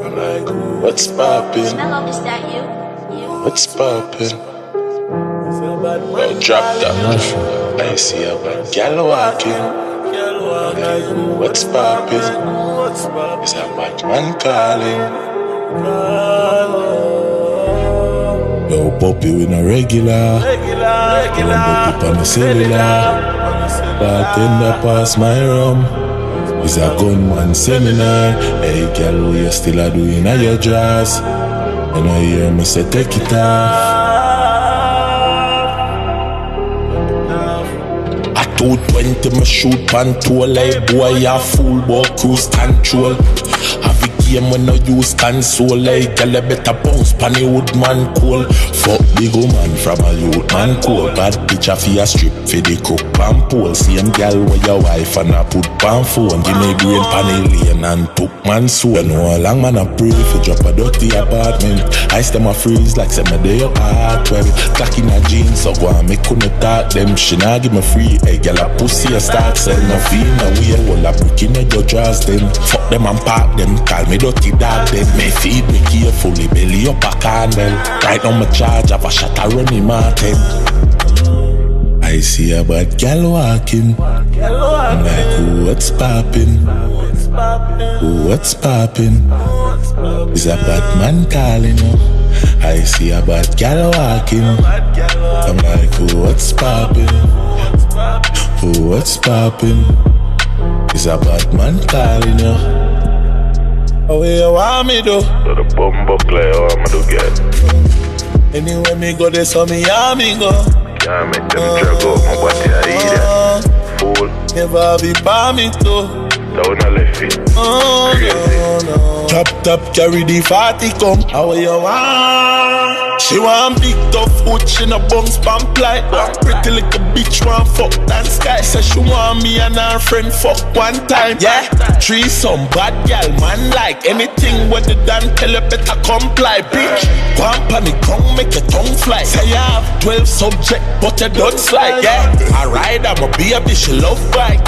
I'm like, what's poppin'? Hello, is that you? What's poppin'? Well, drop that. I see a bad gal walking. I'm like, what's poppin'? Is a bad man calling? Yo, Poppy, we no regular. Remember people on the cellular. Bartender pass my rum. It's a gunman seminar. Hey, girl, what you still a doing at your jazz? And I hear me say, take it off. At 220, me shoot pantool. Like boy, a fool, but cruise control. Have a game when I use console. Like girl, you better bounce pan the woodman cool. Fuck big woman from a youth man cool. Bad bitch a fi a strip fi the cook pan pole. Same girl with your wife and a put pan phone. Give me green pan the lane and took man soul. You know how long man a pray fi drop a dirty apartment. Ice them a freeze like say me dey your heart. Well, cock in a jeans so go and me couldn't talk them. She nah give me free. Hey girl a pussy a start sell no feel no way. Well a brick in your jaws them. Fuck them and park them. Call me dirty dog them. Me feed me carefully belly up a candle. Right now me charge have a shot a Remy Martin. I see a bad gal walking. I'm like, what's poppin'? What's poppin'? Is a bad man calling you? I see a bad gal walking. I'm like, what's poppin'? What's poppin'? Is a bad man calling you? Oh, you want me do? So the bumbo play, how am I do get? Anywhere me go, there's some me go. Can't make them drag out my body, I eat it. Fool, Never be by me too. down a left it. No. Chop top, carry the 40 come. How you want? She want big tough hood, she no bounce pump like pretty little bitch want fuck dance sky. Say she want me and her friend fuck one time. Yeah, threesome, bad gal, man like anything what the done tell you better comply. Bitch, one panic, come make your tongue fly. Say I have 12 subject, but you don't slide. Yeah, I ride, I'm a baby, she love bike.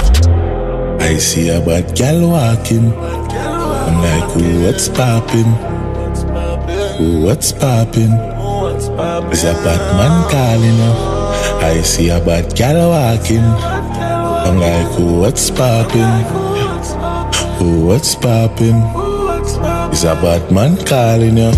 I see a bad gal walking. I'm like, what's poppin'? What's poppin'? Is a bad man calling you? I see a bad gal walking. I'm like, what's poppin'? What's poppin'? Is a bad man calling you?